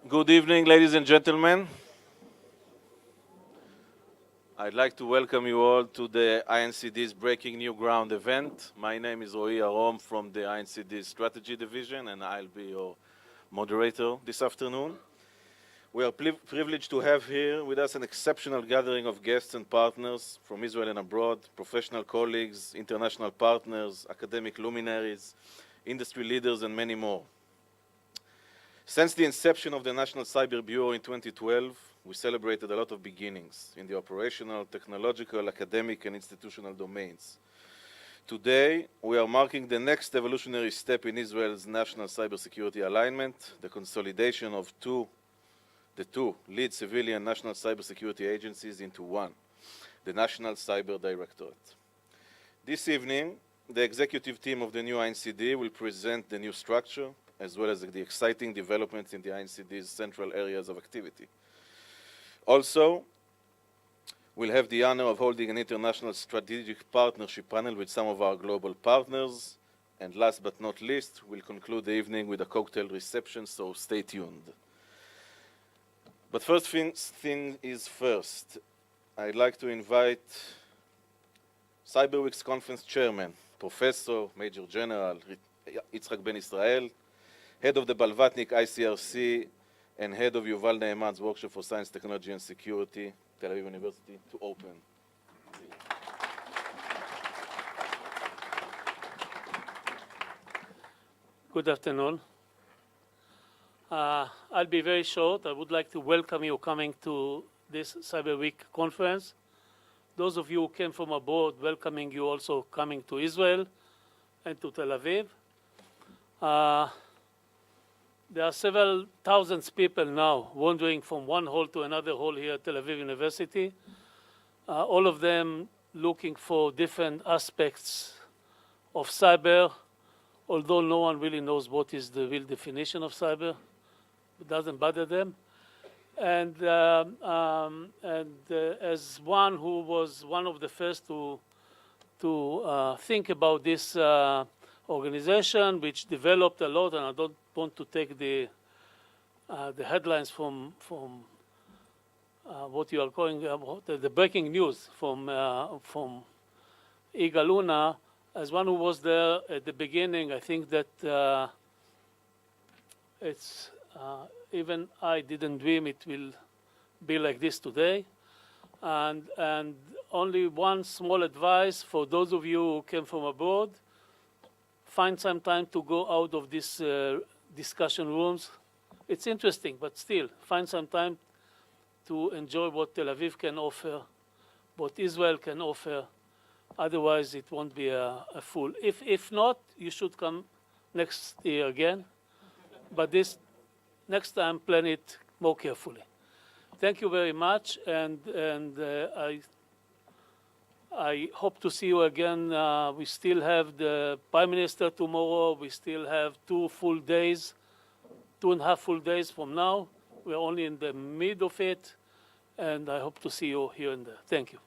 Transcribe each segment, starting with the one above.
Good evening, ladies and gentlemen. I'd like to welcome you all to the INCD's Breaking New Ground event. My name is Roy Arom from the INCD's Strategy Division, and I'll be your moderator this afternoon. We are privileged to have here with us an exceptional gathering of guests and partners from Israel and abroad, professional colleagues, international partners, academic luminaries, industry leaders, and many more. Since the inception of the National Cyber Bureau in 2012, we celebrated a lot of beginnings in the operational, technological, academic, and institutional domains. Today, we are marking the next evolutionary step in Israel's national cybersecurity alignment, the consolidation of the two lead civilian national cybersecurity agencies into one, the National Cyber Directorate. This evening, the executive team of the new INCD will present the new structure, as well as the exciting developments in the INCD's central areas of activity. Also, we'll have the honor of holding an international strategic partnership panel with some of our global partners. And last but not least, we'll conclude the evening with a cocktail reception, so stay tuned. But first thing is first. I'd like to invite CYBERWEEK's conference chairman, Professor Major General Yitzhak Ben Israel, head of the Balvatnik ICRC, and head of Yuval Ne'eman's Workshop for Science, Technology, and Security, Tel Aviv University, to open. Good afternoon. I'll be very short. I would like to welcome you coming to this CYBERWEEK conference. Those of you who came from abroad, welcoming you also coming to Israel and to Tel Aviv. There are several thousands of people now wandering from one hall to another hall here at Tel Aviv University, all of them looking for different aspects of cyber, although no one really knows what is the real definition of cyber. It doesn't bother them. And as one who was one of the first to think about this organization, which developed a lot, and I don't want to take the headlines from what you are calling the breaking news from Yigal Unna. As one who was there at the beginning, I think that it's even I didn't dream it will be like this today. And only one small advice for those of you who came from abroad: find some time to go out of these discussion rooms. It's interesting, but still, find some time to enjoy what Tel Aviv can offer, what Israel can offer. Otherwise, it won't be a full. If not, you should come next year again. But this next time, plan it more carefully. Thank you very much, and I hope to see you again. We still have the Prime Minister tomorrow. We still have 2.5 full days from now. We're only in the mid of it, and I hope to see you here and there. Thank you.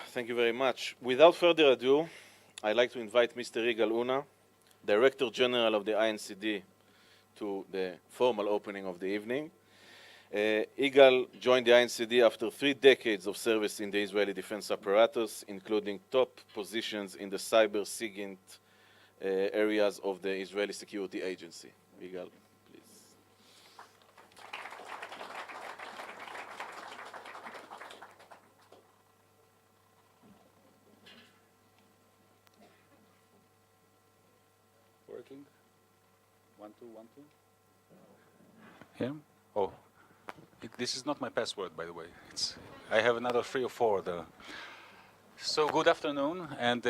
Thank you very much. Without further ado, I'd like to invite Mr. Yigal Unna, Director General of the INCD, to the formal opening of the evening. Yigal joined the INCD after 3 decades of service in the Israeli defense apparatus, including top positions in the cyber SIGINT areas of the Israeli Security Agency. Yigal, please. Working? 1, 2, 1, 2. Yeah? Oh, this is not my password, by the way. I have another 3 or 4 there. So good afternoon, and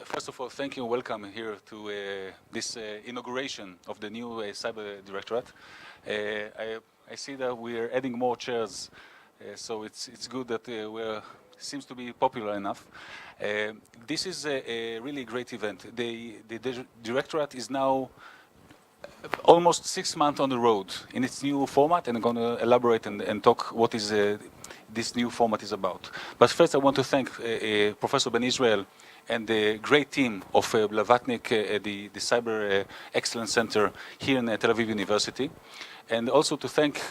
first of all, thank you and welcome here to this inauguration of the new Cyber Directorate. I see that we are adding more chairs, so it's good that seems to be popular enough. This is a really great event. The Directorate is now almost 6 months on the road in its new format, and I'm going to elaborate and talk what is this new format is about. But first I want to thank Professor Ben Israel and the great team of Blavatnik, the Cyber Excellence Center here in Tel Aviv University. And also to thank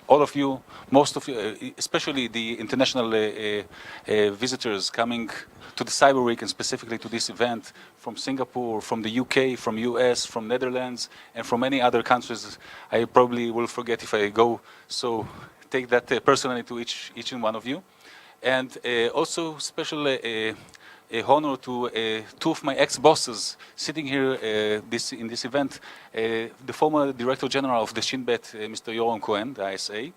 all of you, most of you, especially the international visitors coming to the CYBERWEEK and specifically to this event from Singapore, from the UK, from US, from Netherlands, and from many other countries. I probably will forget if I go, so take that personally to each and one of you. And also special honor to two of my ex-bosses sitting here in this event, the former Director General of the Shin Bet, Mr. Yoram Cohen, the ISA,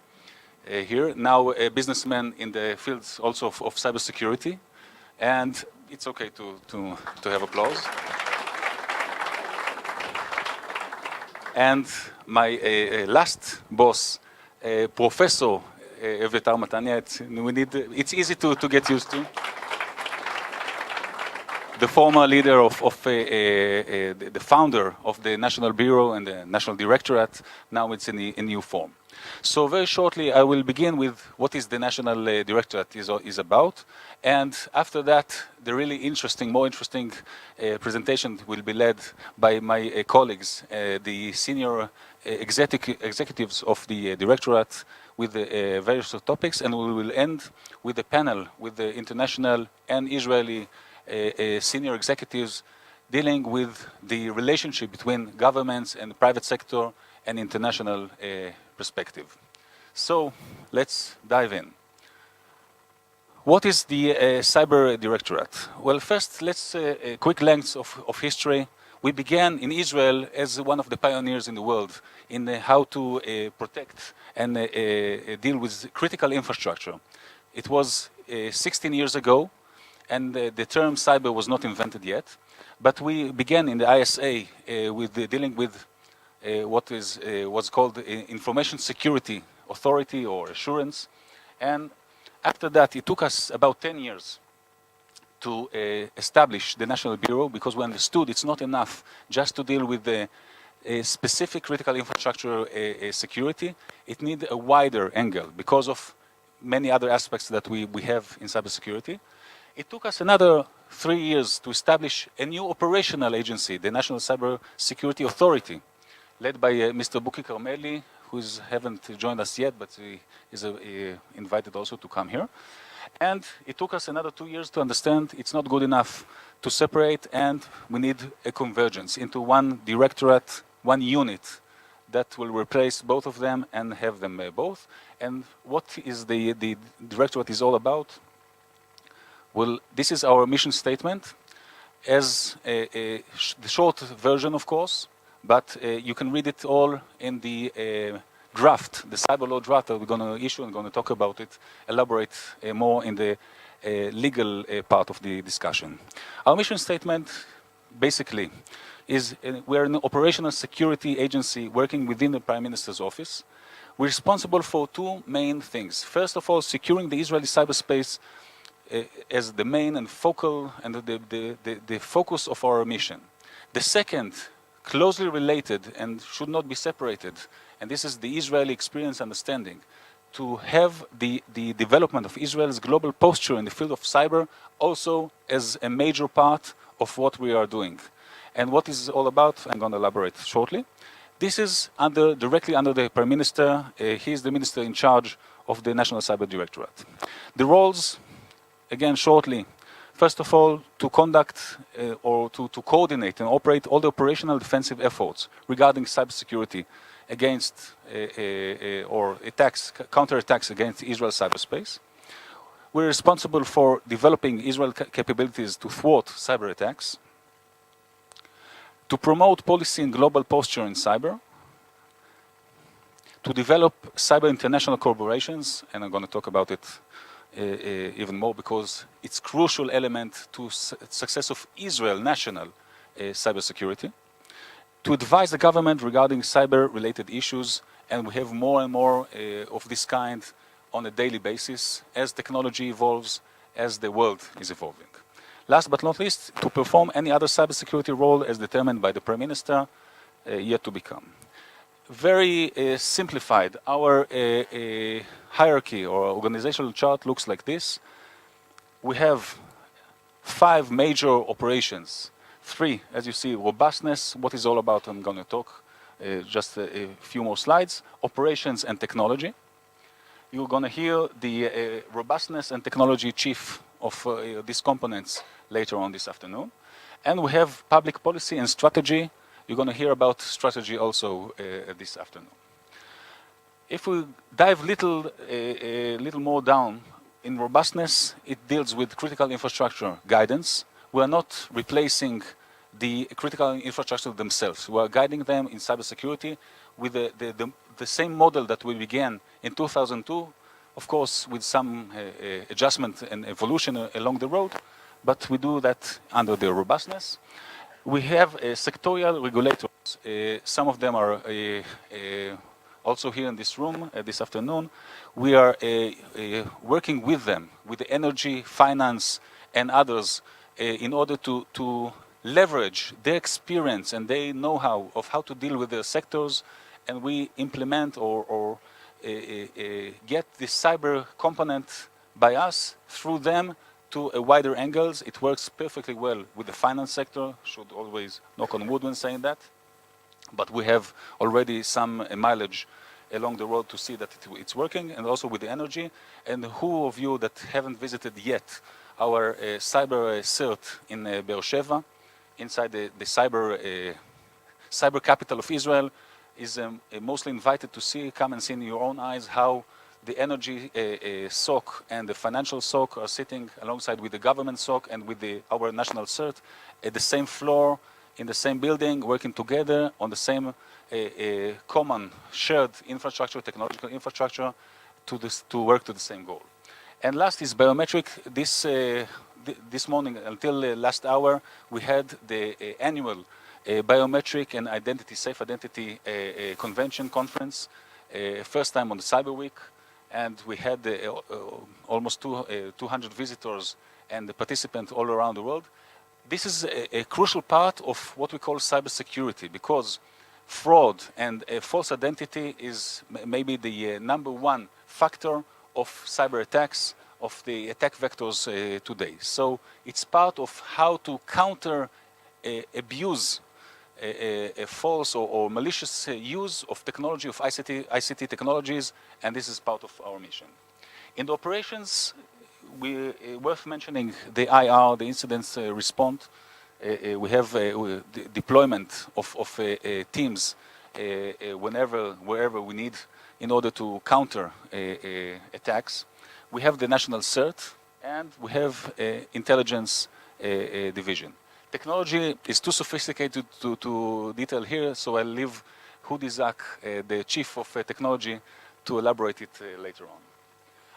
here, now a businessman in the fields also of cybersecurity. And it's okay to have applause. And my last boss, Professor Evlitar Matania, it's easy to get used to. The former leader the founder of the National Bureau and the National Directorate, now it's in a new form. So very shortly, I will begin with what is the National Directorate is about. And after that, the really interesting, more interesting presentation will be led by my colleagues, the senior executives of the Directorate with the various topics. And we will end with a panel with the international and Israeli senior executives dealing with the relationship between governments and the private sector and international perspective. So let's dive in. What is the Cyber Directorate? Well, first, let's a quick glance of history. We began in Israel as one of the pioneers in the world in how to protect and deal with critical infrastructure. It was 16 years ago, and the term cyber was not invented yet. But we began in the ISA with dealing with what's called the Information Security Authority or Assurance. And after that, it took us about 10 years to establish the National Bureau, because we understood it's not enough just to deal with the specific critical infrastructure security. It needs a wider angle because of many other aspects that we have in cybersecurity. It took us another 3 years to establish a new operational agency, the National Cyber Security Authority, led by Mr. Buki Carmeli, who haven't joined us yet, but he is invited also to come here. And it took us another 2 years to understand it's not good enough to separate, and we need a convergence into one directorate, one unit that will replace both of them and have them both. And what is the directorate is all about? Well, this is our mission statement as the short version, of course, but you can read it all in the draft, the cyber law draft that we're going to issue and going to talk about it, elaborate more in the legal part of the discussion. Our mission statement basically is we're an operational security agency working within the Prime Minister's office. We're responsible for two main things. First of all, securing the Israeli cyberspace as the main and focal and the focus of our mission. The second, closely related and should not be separated, and this is the Israeli experience understanding, to have the development of Israel's global posture in the field of cyber also as a major part of what we are doing. And what is all about, I'm going to elaborate shortly. This is directly under the Prime Minister. He is the minister in charge of the National Cyber Directorate. The roles, again, shortly. First of all, to conduct or to coordinate and operate all the operational defensive efforts regarding cybersecurity against or attacks, counterattacks against Israel's cyberspace. We're responsible for developing Israel's capabilities to thwart cyber attacks, to promote policy and global posture in cyber, to develop cyber international corporations, and I'm going to talk about it even more because it's a crucial element to success of Israel national cybersecurity, to advise the government regarding cyber-related issues, and we have more and more of this kind on a daily basis as technology evolves, as the world is evolving. Last but not least, to perform any other cybersecurity role as determined by the Prime Minister, yet to become. very simplified. Our hierarchy or organizational chart looks like this. We have 5 major operations. 3, as you see, robustness, what is all about, I'm going to talk just a few more slides. Operations and technology. You're going to hear the robustness and technology chief of these components later on this afternoon. And we have public policy and strategy. You're going to hear about strategy also this afternoon. If we dive a little more down, in robustness, it deals with critical infrastructure guidance. We are not replacing the critical infrastructure themselves. We are guiding them in cybersecurity with the same model that we began in 2002, of course, with some adjustment and evolution along the road, but we do that under the robustness. We have sectorial regulators. Some of them are also here in this room this afternoon. We are working with them, with the energy, finance, and others, in order to leverage their experience and their know-how of how to deal with their sectors, and we implement or get the cyber component by us through them to a wider angles. It works perfectly well with the finance sector. Should always knock on wood when saying that. But we have already some mileage along the road to see that it's working, and also with the energy. And who of you that haven't visited yet our cyber cert in Be'er Sheva, inside the cyber capital of Israel, is mostly invited to see, come and see in your own eyes how the energy SOC and the financial SOC are sitting alongside with the government SOC and with our national cert at the same floor, in the same building, working together on the same common shared infrastructure, technological infrastructure, to work to the same goal. And last is biometric. This morning, until last hour, we had the annual biometric and safe identity convention conference, first time on the CYBERWEEK, and we had almost 200 visitors and participants all around the world. This is a crucial part of what we call cybersecurity, because fraud and false identity is maybe the number one factor of cyber attacks, of the attack vectors today. So it's part of how to counter abuse, a false or malicious use of technology, of ICT technologies, and this is part of our mission. In the operations, worth mentioning the IR, the incident response. We have the deployment of teams wherever we need in order to counter attacks. We have the national CERT, and we have intelligence division. Technology is too sophisticated to detail here, so I'll leave Hudi Zak, the chief of technology, to elaborate it later on.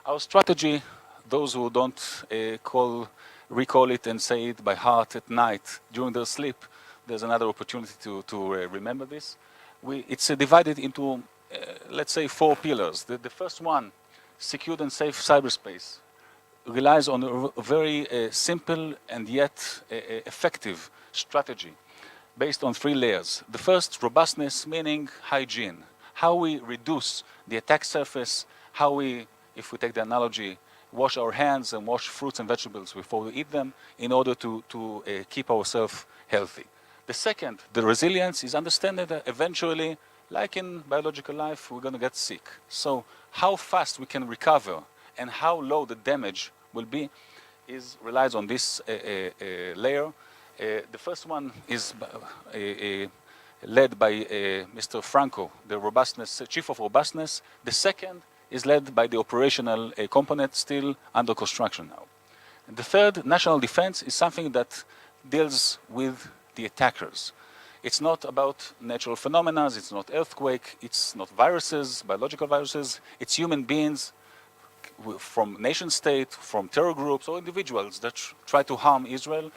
Our strategy, those who don't recall it and say it by heart at night during their sleep, there's another opportunity to remember this. It's divided into, let's say, 4 pillars. The first one, secured and safe cyberspace, relies on a very simple and yet effective strategy based on 3 layers. The first, robustness, meaning hygiene. How we reduce the attack surface, how we, if we take the analogy, wash our hands and wash fruits and vegetables before we eat them in order to keep ourselves healthy. The second, the resilience, is understanding that eventually, like in biological life, we're going to get sick. So how fast we can recover and how low the damage will be relies on this layer. The first one is led by Mr. Franco, the robustness chief of robustness. The second is led by the operational component, still under construction now. And the third, national defense, is something that deals with the attackers. It's not about natural phenomena, it's not earthquake, it's not viruses, biological viruses, it's human beings from nation state, from terror groups or individuals that try to harm Israel,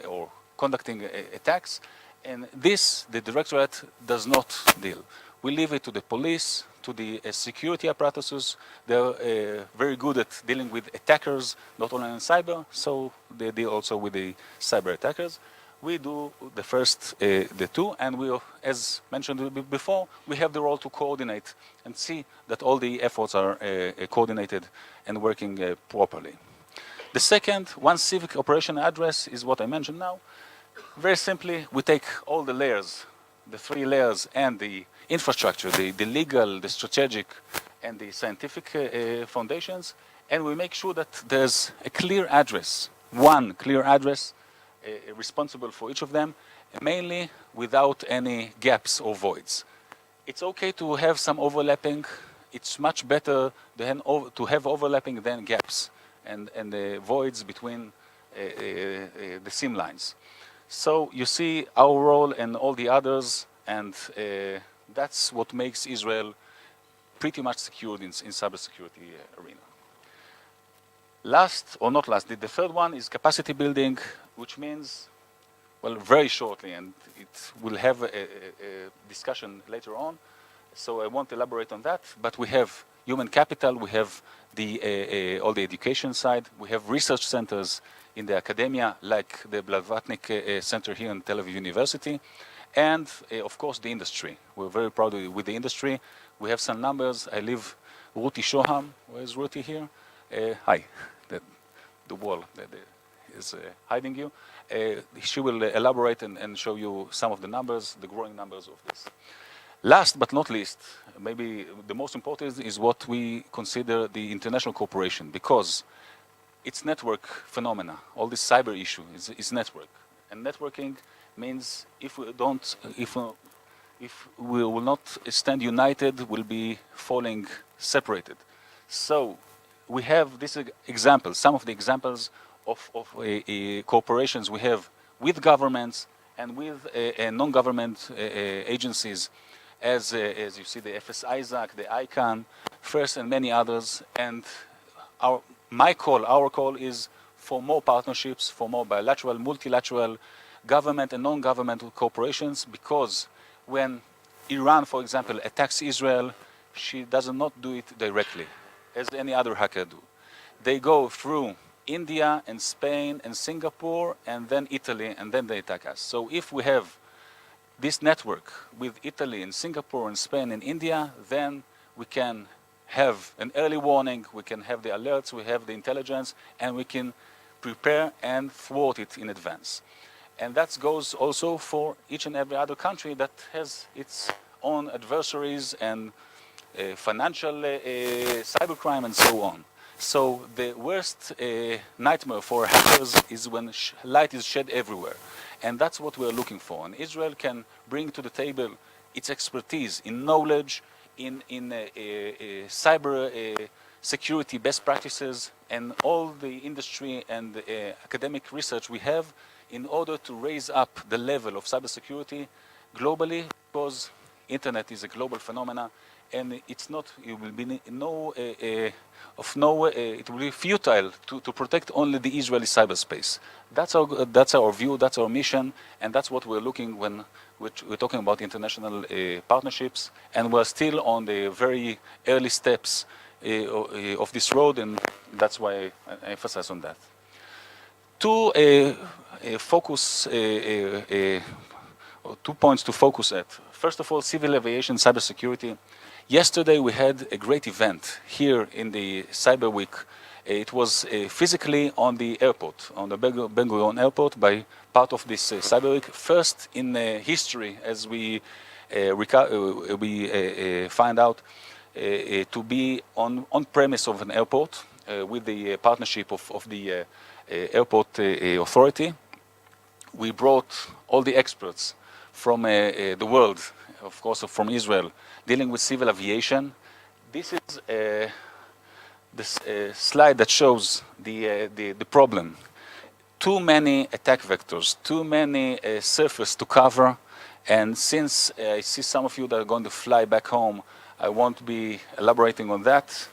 or conducting attacks. And this, the Directorate does not deal. We leave it to the police, to the security apparatuses. They're very good at dealing with attackers, not only in cyber, so they deal also with the cyber attackers. We do the first, the two, and we, as mentioned before, we have the role to coordinate and see that all the efforts are coordinated and working properly. The second, one civic operation address, is what I mentioned now. Very simply, we take all the layers, the three layers, and the infrastructure, the legal, the strategic, and the scientific foundations, and we make sure that there's a clear address, one clear address responsible for each of them, mainly without any gaps or voids. It's okay to have some overlapping. It's much better to have overlapping than gaps and voids between the seam lines. So you see our role and all the others, and that's what makes Israel pretty much secured in cybersecurity arena. Last, or not last, the third one is capacity building, which means, well, very shortly, and it will have a discussion later on, so I won't elaborate on that, but we have human capital, we have all the education side, we have research centers in the academia, like the Blavatnik Center here in Tel Aviv University, and of course the industry. We're very proud with the industry. We have some numbers. I leave Ruti Shoham. Where's Ruti here? Hi. The wall that is hiding you. She will elaborate and show you some of the numbers, the growing numbers of this. Last but not least, maybe the most important is what we consider the international cooperation, because it's network phenomena. All this cyber issue is network, and networking means if we will not stand united, we'll be falling separated. So we have this example, some of the examples of cooperations we have with governments and with non-government agencies, as you see the FS Isaac, the ICANN, FIRST, and many others. And our call is for more partnerships, for more bilateral, multilateral, government and non-governmental cooperations, because when Iran, for example, attacks Israel, she does not do it directly, as any other hacker do. They go through India and Spain and Singapore and then Italy, and then they attack us. So if we have this network with Italy and Singapore and Spain and India, then we can have an early warning, we can have the alerts, we have the intelligence, and we can prepare and thwart it in advance. And that goes also for each and every other country that has its own adversaries and financial cybercrime and so on. So the worst nightmare for hackers is when light is shed everywhere. And that's what we're looking for. And Israel can bring to the table its expertise in knowledge, in cyber security best practices, and all the industry and academic research we have in order to raise up the level of cybersecurity globally, because internet is a global phenomena, and it's not, it will be it will be futile to protect only the Israeli cyberspace. That's our view, that's our mission, and that's what we're looking when we're talking about international partnerships, and we're still on the very early steps of this road, and that's why I emphasize on that. Two points to focus at. First of all, civil aviation cybersecurity. Yesterday we had a great event here in the CYBERWEEK. It was physically on the airport, on the Ben Gurion airport, by part of this CYBERWEEK. First in history, as we find out, to be on premise of an airport with the partnership of the airport authority. We brought all the experts from the world, of course from Israel, dealing with civil aviation. This is this slide that shows the problem. Too many attack vectors, too many surface to cover, and since I see some of you that are going to fly back home, I won't be elaborating on that.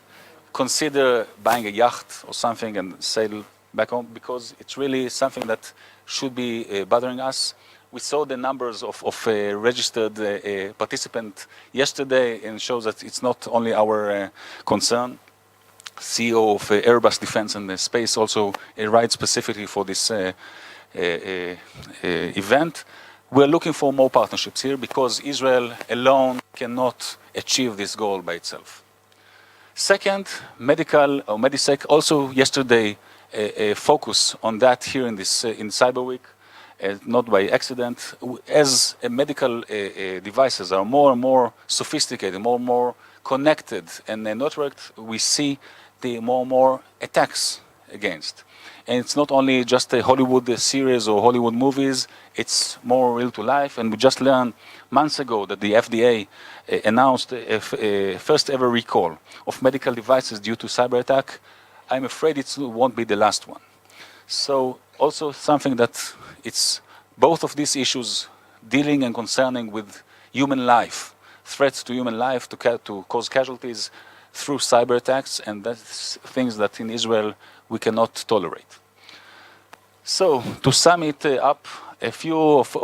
Consider buying a yacht or something and sail back home, because it's really something that should be bothering us. We saw the numbers of registered participants yesterday, and shows that it's not only our concern. CEO of Airbus Defense and Space also writes specifically for this event. We're looking for more partnerships here because Israel alone cannot achieve this goal by itself. Second, medical or MediSec also yesterday focus on that here in this in CYBERWEEK, not by accident. As medical devices are more and more sophisticated, more and more connected and networked, we see the more and more attacks against. And it's not only just a Hollywood series or Hollywood movies, it's more real to life. And we just learned months ago that the FDA announced a first ever recall of medical devices due to cyber attack. I'm afraid it won't be the last one. So also something that it's both of these issues dealing and concerning with human life, threats to human life, to cause casualties through cyber attacks, and that's things that in Israel we cannot tolerate. So to sum it up, a few of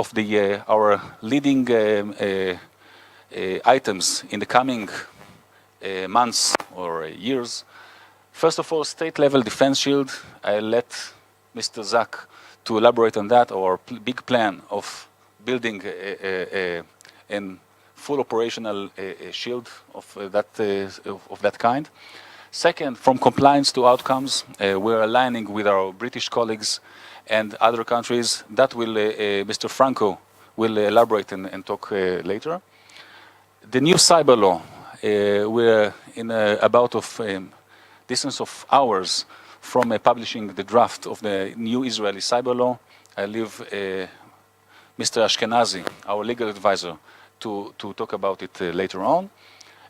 our leading items in the coming months or years. First of all, state-level defense shield. I'll let Mr. Zak to elaborate on that, our big plan of building a full operational shield of that kind. Second, from compliance to outcomes, we're aligning with our British colleagues and other countries. That will Mr. Franco will elaborate and talk later. The new cyber law, we're in about of distance of hours from publishing the draft of the new Israeli cyber law. I leave Mr. Ashkenazi, our legal advisor, to talk about it later on.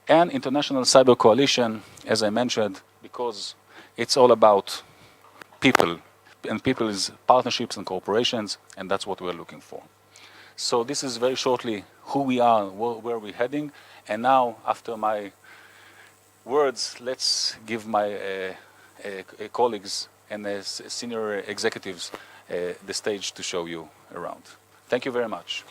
And International Cyber Coalition, as I mentioned, because it's all about people, and people is partnerships and corporations, and that's what we're looking for. So this is very shortly who we are, where we're heading. And now, after my words, let's give my colleagues and senior executives the stage to show you around. Thank you very much.